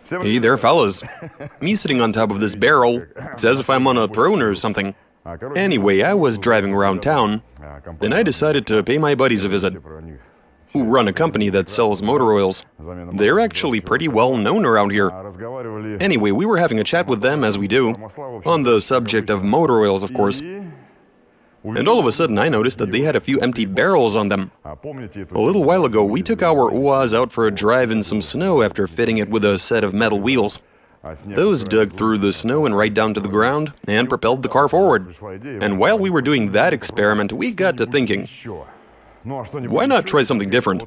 Hey there, fellas. Me sitting on top of this barrel, it's as if I'm on a throne or something. Anyway, I was driving around town, and I decided to pay my buddies a visit, who run a company that sells motor oils. They're actually pretty well known around here. Anyway, we were having a chat with them, as we do, on the subject of motor oils, of course. And all of a sudden, I noticed that they had a few empty barrels on them. A little while ago, we took our UAZ out for a drive in some snow after fitting it with a set of metal wheels. Those dug through the snow and right down to the ground and propelled the car forward. And while we were doing that experiment, we got to thinking, why not try something different?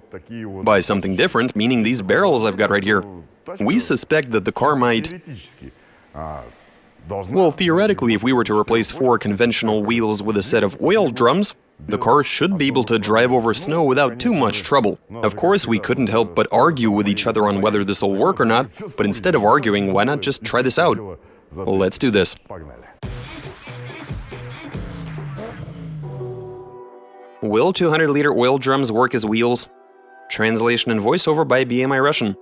By something different, meaning these barrels I've got right here. We suspect that the car might... Well, theoretically, if we were to replace 4 conventional wheels with a set of oil drums, the car should be able to drive over snow without too much trouble. Of course, we couldn't help but argue with each other on whether this will work or not, but instead of arguing, why not just try this out? Let's do this. Will 200-liter oil drums work as wheels? Translation and voiceover by BMI Russian.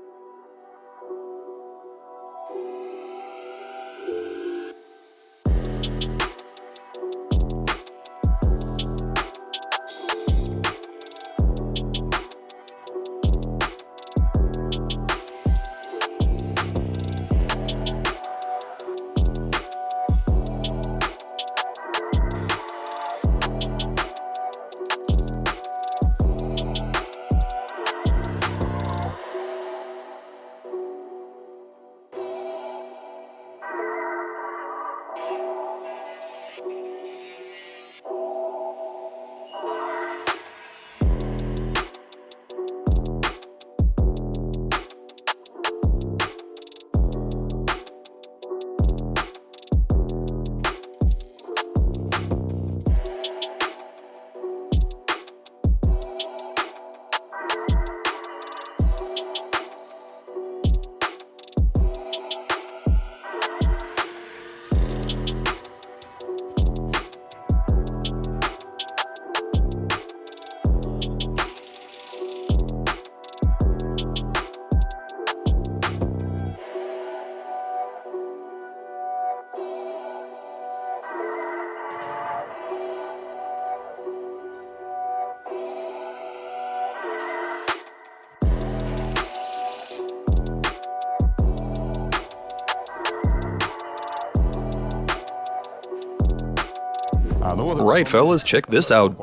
Right, fellas, check this out.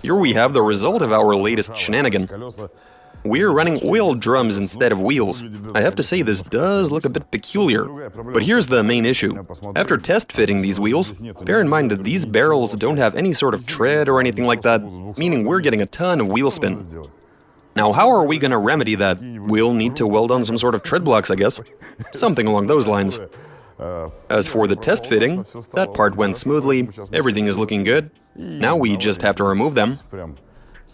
Here we have the result of our latest shenanigan. We're running oil drums instead of wheels. I have to say, this does look a bit peculiar. But here's the main issue. After test fitting these wheels, bear in mind that these barrels don't have any sort of tread or anything like that, meaning we're getting a ton of wheel spin. Now, how are we gonna remedy that? We'll need to weld on some sort of tread blocks, I guess. Something along those lines. As for the test fitting, that part went smoothly, everything is looking good. Now we just have to remove them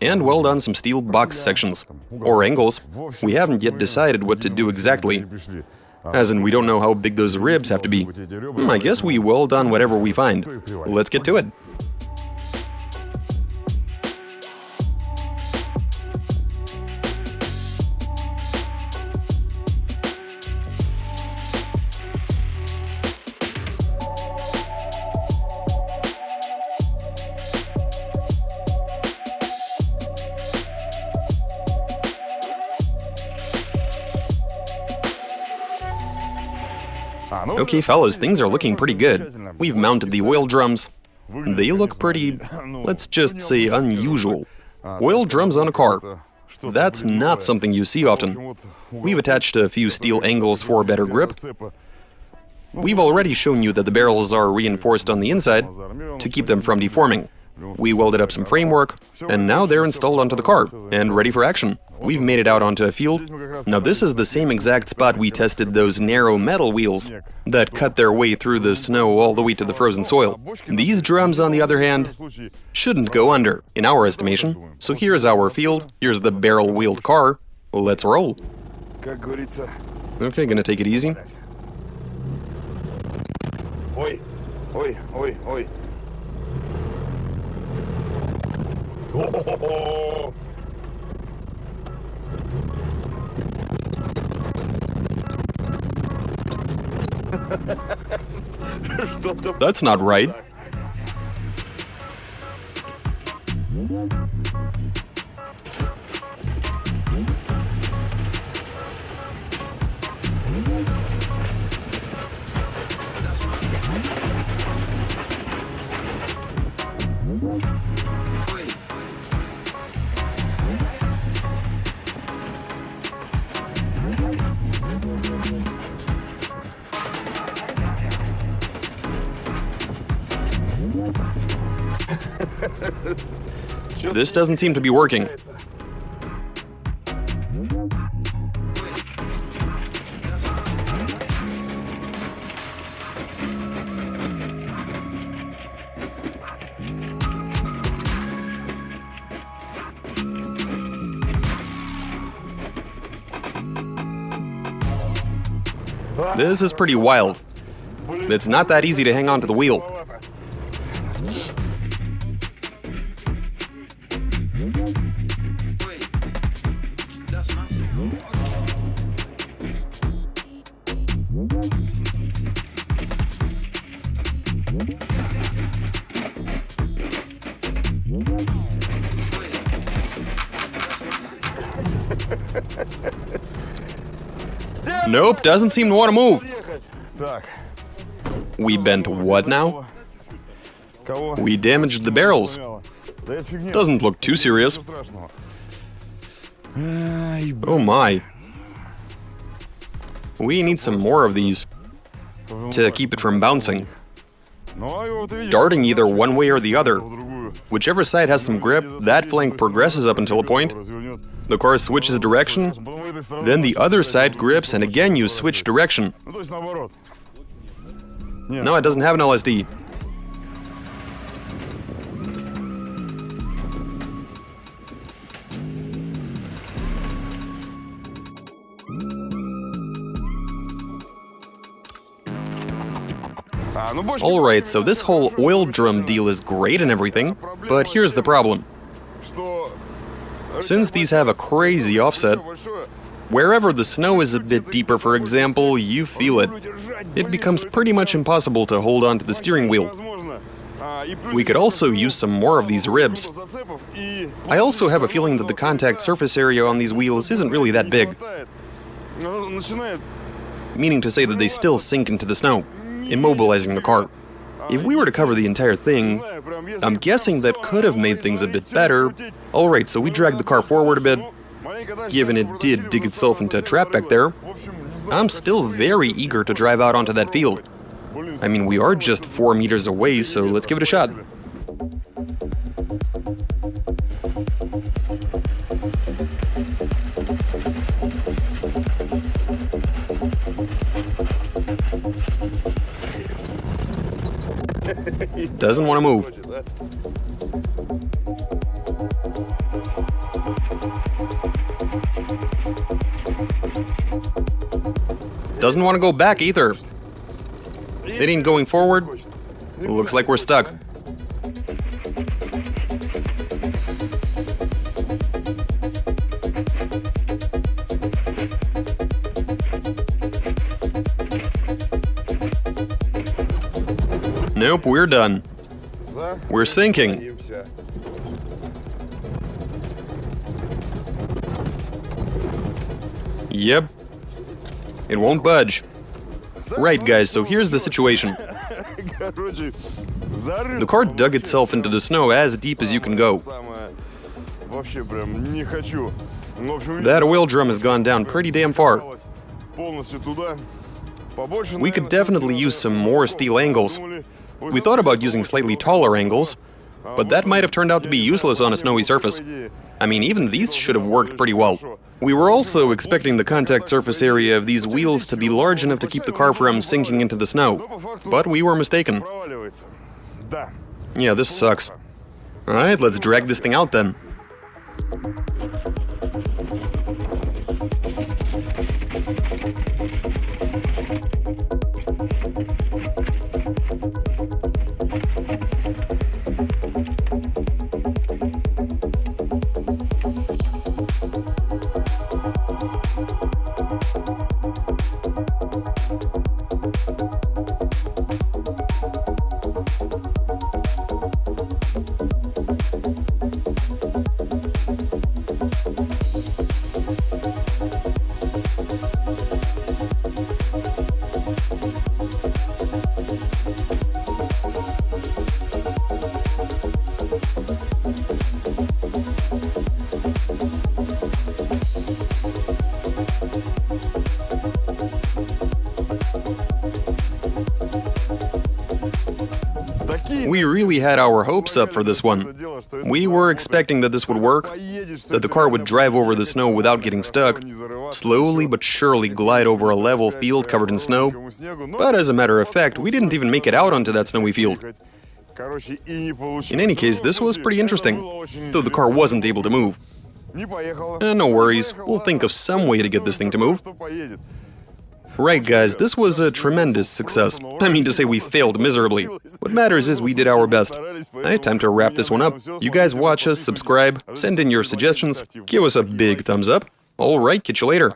and weld on some steel box sections, or angles. We haven't yet decided what to do exactly, as in we don't know how big those ribs have to be. I guess we weld on whatever we find. Let's get to it. Okay, fellas, things are looking pretty good. We've mounted the oil drums. They look pretty, let's just say, unusual. Oil drums on a car. That's not something you see often. We've attached a few steel angles for better grip. We've already shown you that the barrels are reinforced on the inside to keep them from deforming. We welded up some framework, and now they're installed onto the car and ready for action. We've made it out onto a field. Now this is the same exact spot we tested those narrow metal wheels that cut their way through the snow all the way to the frozen soil. These drums, on the other hand, shouldn't go under, in our estimation. So here's our field, here's the barrel-wheeled car. Let's roll. Okay, gonna take it easy. Ой, ой, ой, ой. О-хо-хо-хо. That's not right. This doesn't seem to be working. This is pretty wild. It's not that easy to hang on to the wheel. Nope, doesn't seem to want to move. We bent what now? We damaged the barrels. Doesn't look too serious. Oh my. We need some more of these to keep it from bouncing. Darting either one way or the other. Whichever side has some grip, that flank progresses up until a point. The car switches direction, then the other side grips, and again you switch direction. No, it doesn't have an LSD. Alright, so this whole oil drum deal is great and everything, but here's the problem. Since these have a crazy offset, wherever the snow is a bit deeper, for example, you feel it. It becomes pretty much impossible to hold on to the steering wheel. We could also use some more of these ribs. I also have a feeling that the contact surface area on these wheels isn't really that big. Meaning to say that they still sink into the snow, immobilizing the car. If we were to cover the entire thing, I'm guessing that could have made things a bit better. Alright, so we dragged the car forward a bit, given it did dig itself into a trap back there. I'm still very eager to drive out onto that field. I mean, we are just 4 meters away, so let's give it a shot. Doesn't want to move. Doesn't want to go back either. It ain't going forward. Looks like we're stuck. Nope, we're done. We're sinking. Yep. It won't budge. Right, guys, so here's the situation. The car dug itself into the snow as deep as you can go. That oil drum has gone down pretty damn far. We could definitely use some more steel angles. We thought about using slightly taller angles, but that might have turned out to be useless on a snowy surface. I mean, even these should have worked pretty well. We were also expecting the contact surface area of these wheels to be large enough to keep the car from sinking into the snow, but we were mistaken. Yeah, this sucks. Alright, let's drag this thing out then. We really had our hopes up for this one. We were expecting that this would work, that the car would drive over the snow without getting stuck, slowly but surely glide over a level field covered in snow. But as a matter of fact, we didn't even make it out onto that snowy field. In any case, this was pretty interesting, though the car wasn't able to move. No worries, we'll think of some way to get this thing to move. Right, guys, this was a tremendous success. I mean to say, we failed miserably. What matters is we did our best. Alright, time to wrap this one up. You guys watch us, subscribe, send in your suggestions, give us a big thumbs up. Alright, catch you later.